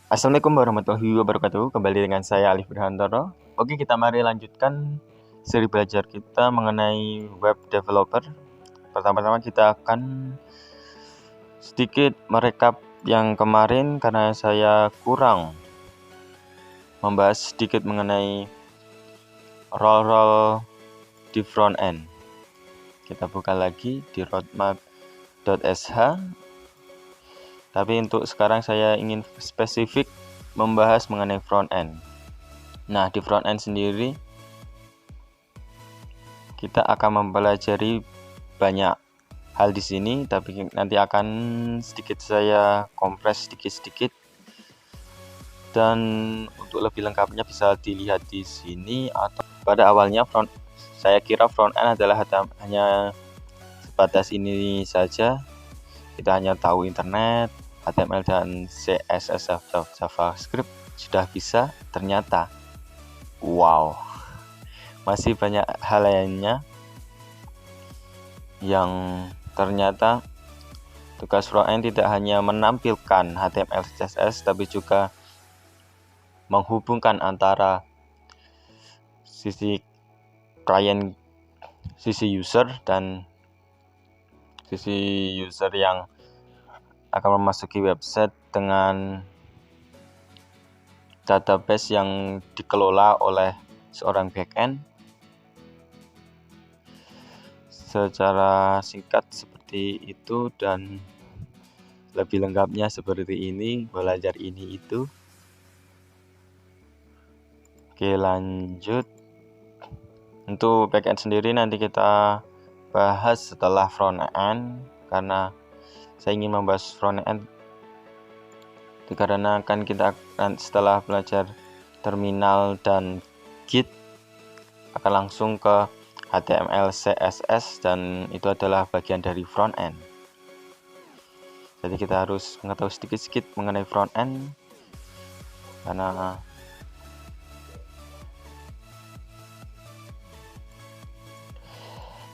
Assalamualaikum warahmatullahi wabarakatuh. Kembali dengan saya Alif Berhantoro. Oke, kita mari lanjutkan seri belajar kita mengenai web developer. Pertama-tama kita akan sedikit merekap yang kemarin karena saya kurang membahas sedikit mengenai role-role di front end. Kita buka lagi di roadmap.sh. Tapi untuk sekarang saya ingin spesifik membahas mengenai front end. Nah, di front end sendiri kita akan mempelajari banyak hal di sini, tapi nanti akan sedikit saya kompres sedikit-sedikit. Dan untuk lebih lengkapnya bisa dilihat di sini atau pada awalnya saya kira front end adalah hanya sebatas ini saja. Kita hanya tahu internet, HTML dan CSS JavaScript sudah bisa. Ternyata wow, masih banyak hal lainnya yang ternyata tugas frontend tidak hanya menampilkan HTML CSS tapi juga menghubungkan antara sisi klien, sisi user dan sisi user yang akan memasuki website dengan database yang dikelola oleh seorang backend. Secara singkat seperti itu dan lebih lengkapnya seperti ini, belajar ini itu. Oke, lanjut. Untuk backend sendiri nanti kita bahas setelah front end, karena saya ingin membahas front end karena kan kita setelah belajar terminal dan Git akan langsung ke HTML, CSS, dan itu adalah bagian dari front end. Jadi kita harus mengetahui sedikit-sedikit mengenai front end karena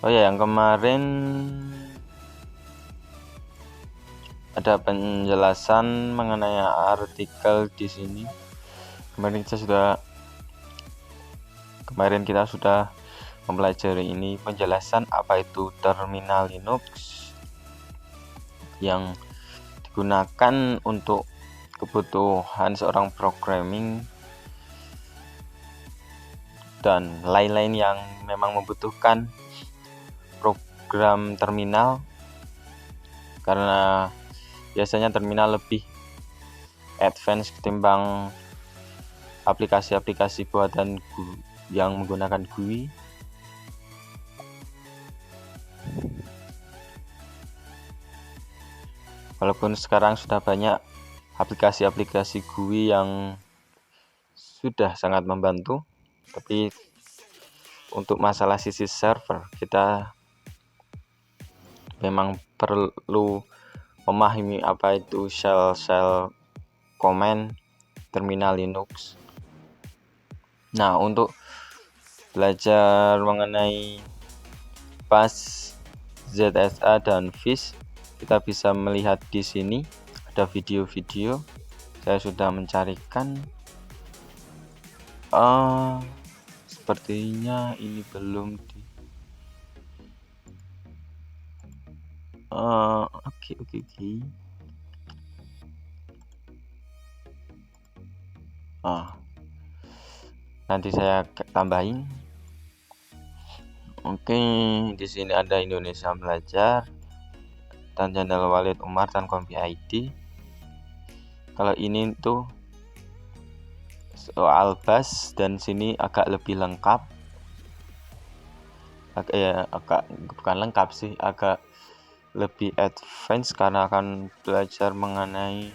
yang kemarin ada penjelasan mengenai artikel di sini. Kemarin kita sudah mempelajari ini penjelasan apa itu terminal Linux yang digunakan untuk kebutuhan seorang programming dan lain-lain yang memang membutuhkan program terminal, karena biasanya terminal lebih advance ketimbang aplikasi-aplikasi buatan yang menggunakan GUI. Walaupun sekarang sudah banyak aplikasi-aplikasi GUI yang sudah sangat membantu, tapi untuk masalah sisi server kita memang perlu memahami apa itu shell command terminal Linux. Nah, untuk belajar mengenai Bash, ZSA dan Fish, kita bisa melihat di sini ada video-video. Saya sudah mencarikan. Sepertinya ini belum di. Oke. Nanti saya tambahin. Oke, di sini ada Indonesia Belajar dan channel Walid Umar dan Kompi ID. Kalau ini tuh soal Bash dan sini agak lebih lengkap. Bukan lengkap sih, agak lebih advance karena akan belajar mengenai,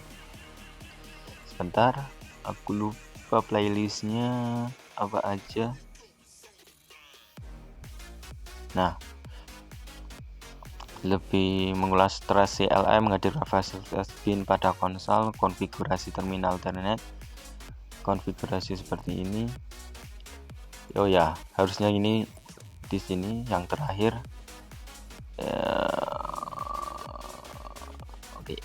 sebentar, aku lupa playlistnya apa aja. Nah, lebih mengulas stress CLI, menghadirkan fasilitas bin pada konsol, konfigurasi terminal internet, konfigurasi seperti ini. Harusnya ini di sini yang terakhir. Oke.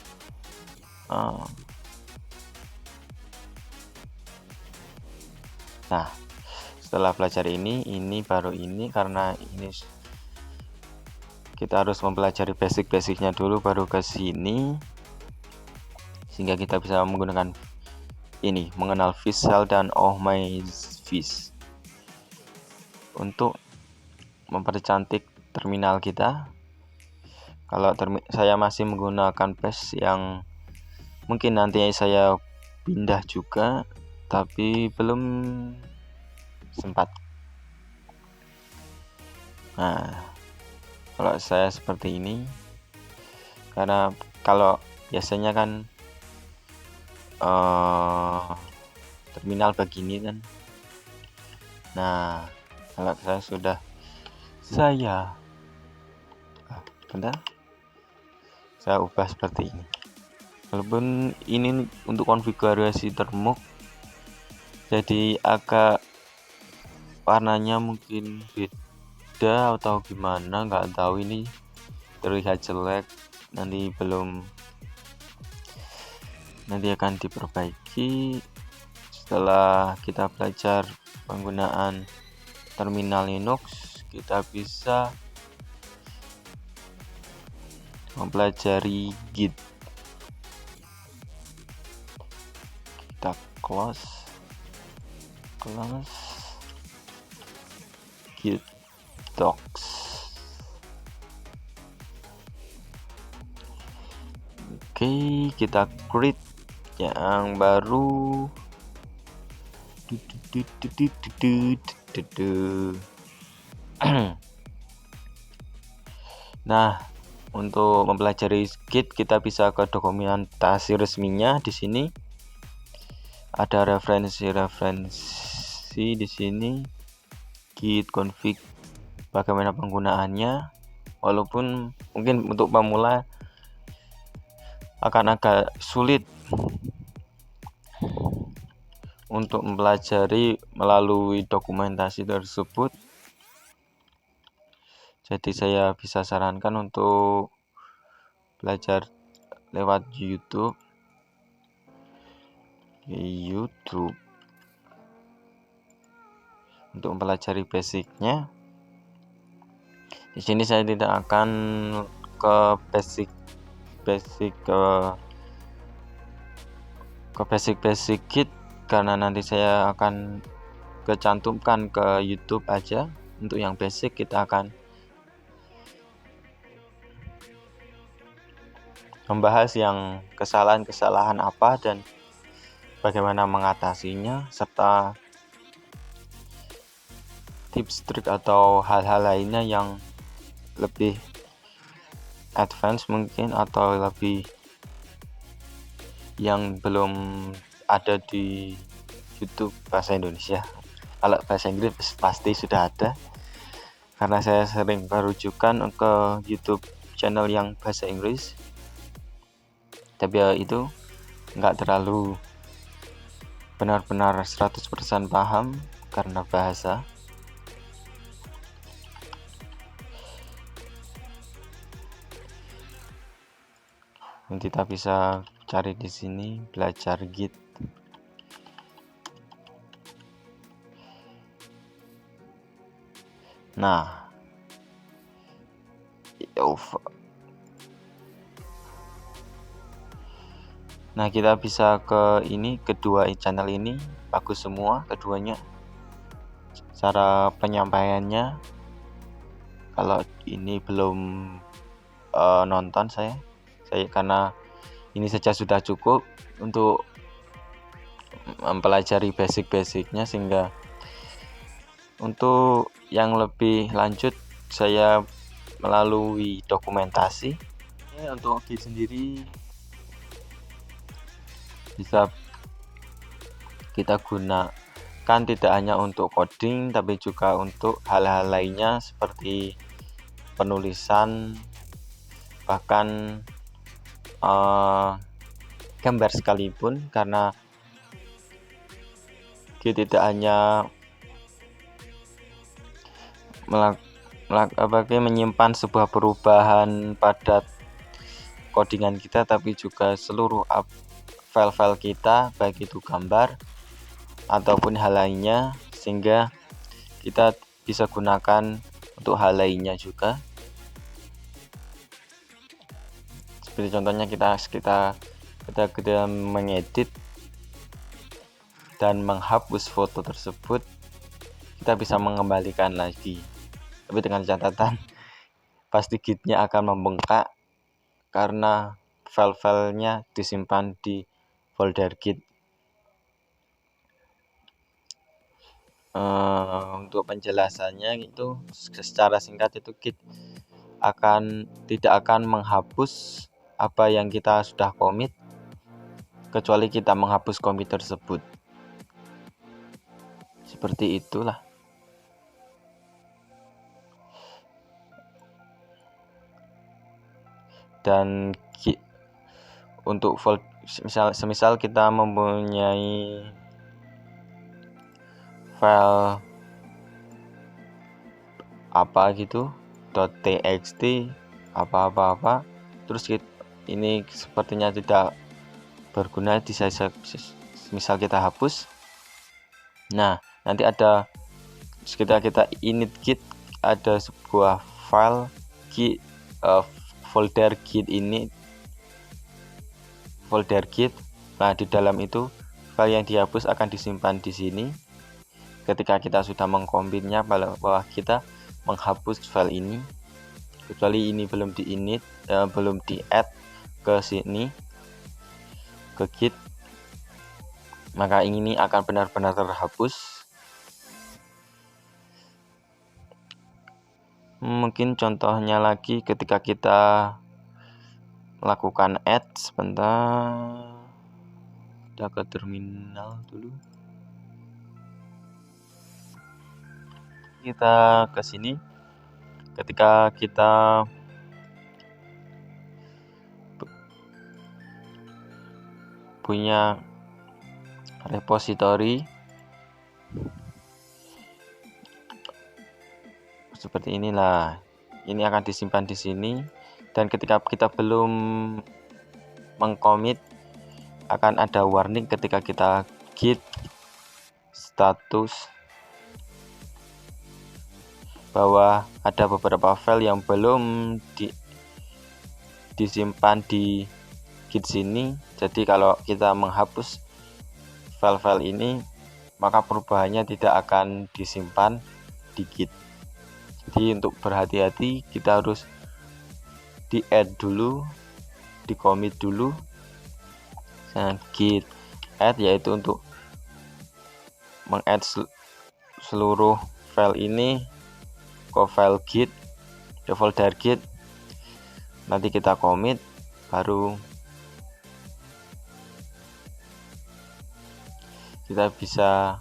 Nah, setelah belajar ini baru ini, karena ini kita harus mempelajari basic-basicnya dulu baru ke sini, sehingga kita bisa menggunakan ini, mengenal Visual dan Oh My Fish untuk mempercantik terminal kita. Kalau saya masih menggunakan Bash yang mungkin nanti saya pindah juga, tapi belum sempat. Nah, kalau saya seperti ini, karena kalau biasanya kan terminal begini kan. Nah, kalau saya ubah seperti ini. Walaupun ini untuk konfigurasi termuk, jadi agak warnanya mungkin beda atau gimana, nggak tahu, ini terlihat jelek. Nanti akan diperbaiki setelah kita belajar penggunaan terminal Linux. Kita bisa mempelajari Git. Kita close Git docs. Oke, kita create yang baru. Nah, untuk mempelajari Git kita bisa ke dokumentasi resminya. Di sini ada referensi di sini, Git config, bagaimana penggunaannya. Walaupun mungkin untuk pemula akan agak sulit untuk mempelajari melalui dokumentasi tersebut. Jadi saya bisa sarankan untuk belajar lewat YouTube untuk mempelajari basicnya. Di sini saya tidak akan ke basic Git, karena nanti saya akan kecantumkan ke YouTube aja. Untuk yang basic kita akan membahas yang kesalahan apa dan bagaimana mengatasinya, serta tips, trik atau hal-hal lainnya yang lebih advance mungkin, atau lebih yang belum ada di YouTube bahasa Indonesia. Kalau bahasa Inggris pasti sudah ada, karena saya sering merujukan ke YouTube channel yang bahasa Inggris. Tapi ya itu nggak terlalu benar-benar 100% paham karena bahasa. Kita bisa cari di sini, belajar Git. Nah, kita bisa ke ini, kedua channel ini bagus semua keduanya. Cara penyampaiannya, kalau ini belum nonton saya karena ini saja sudah cukup untuk mempelajari basic-basicnya, sehingga untuk yang lebih lanjut saya melalui dokumentasi. Untuk Git sendiri bisa kita gunakan tidak hanya untuk coding, tapi juga untuk hal-hal lainnya seperti penulisan, bahkan gambar sekalipun, karena Git tidak hanya menyimpan sebuah perubahan pada codingan kita, tapi juga seluruh file-file kita, baik itu gambar ataupun hal lainnya, sehingga kita bisa gunakan untuk hal lainnya juga. Seperti contohnya kita mengedit dan menghapus foto tersebut, kita bisa mengembalikan lagi, tapi dengan catatan pasti gitnya akan membengkak karena file-filenya disimpan di folder git. Untuk penjelasannya itu secara singkat, itu git tidak akan menghapus apa yang kita sudah commit kecuali kita menghapus commit tersebut. Seperti itulah. Dan untuk semisal kita mempunyai file apa gitu .txt apa terus ini sepertinya tidak berguna, misal kita hapus. Nah, nanti ada kita init git, ada sebuah file folder git ini, folder git. Nah, di dalam itu file yang dihapus akan disimpan di sini. Ketika kita sudah mengkombinnya, bahwa kita menghapus file ini, kecuali ini belum di-init, belum di-add ke sini, ke git, maka ini akan benar-benar terhapus. Mungkin contohnya lagi ketika kita melakukan add, sebentar, kita ke terminal dulu. Kita ke sini. Ketika kita punya repository seperti inilah, ini akan disimpan di sini. Dan ketika kita belum mengcommit, akan ada warning ketika kita git status bahwa ada beberapa file yang belum disimpan di git sini. Jadi kalau kita menghapus file-file ini, maka perubahannya tidak akan disimpan di git. Jadi untuk berhati-hati, kita harus di-add dulu, di-commit dulu. Git add yaitu untuk meng-add seluruh file ini ke file git, ke folder git. Nanti kita commit, baru kita bisa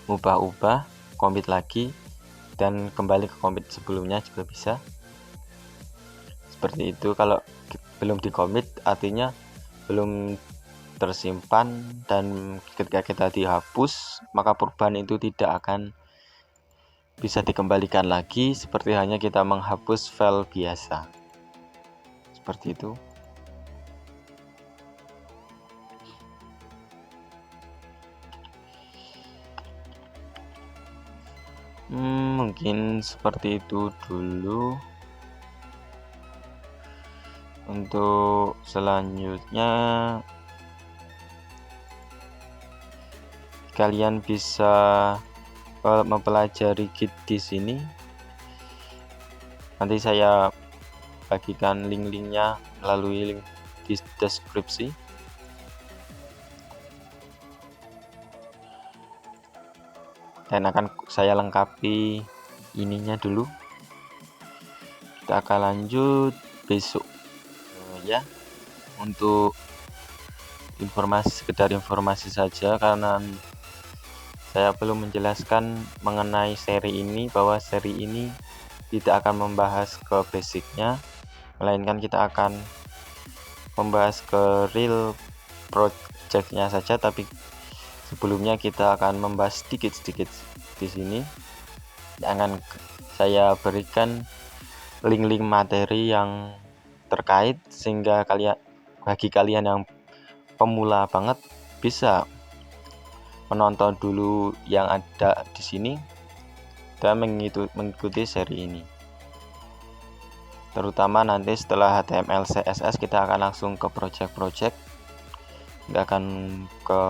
ubah-ubah, commit lagi, dan kembali ke commit sebelumnya juga bisa. Seperti itu. Kalau belum di commit artinya belum tersimpan, dan ketika kita dihapus, maka perubahan itu tidak akan bisa dikembalikan lagi, seperti hanya kita menghapus file biasa. Seperti itu. Mungkin seperti itu dulu. Untuk selanjutnya, kalian bisa mempelajari git di sini. Nanti saya bagikan link-linknya melalui link di deskripsi. Dan akan saya lengkapi ininya dulu. Kita akan lanjut besok ya. Untuk sekedar informasi saja, karena saya belum menjelaskan mengenai seri ini, bahwa seri ini tidak akan membahas ke basicnya, melainkan kita akan membahas ke real projectnya saja. Tapi sebelumnya kita akan membahas sedikit-sedikit di sini. Akan saya berikan link-link materi yang terkait, sehingga bagi kalian yang pemula banget bisa menonton dulu yang ada di sini dan mengikuti seri ini. Terutama nanti setelah HTML CSS kita akan langsung ke project, nggak akan ke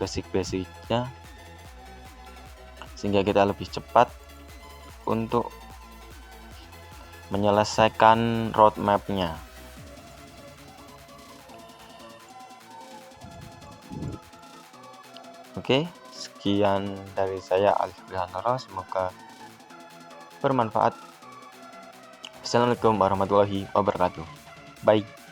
basic-basicnya, sehingga kita lebih cepat untuk menyelesaikan roadmap-nya. Oke, sekian dari saya Alif Brihantoro, semoga bermanfaat. Assalamualaikum warahmatullahi wabarakatuh. Bye.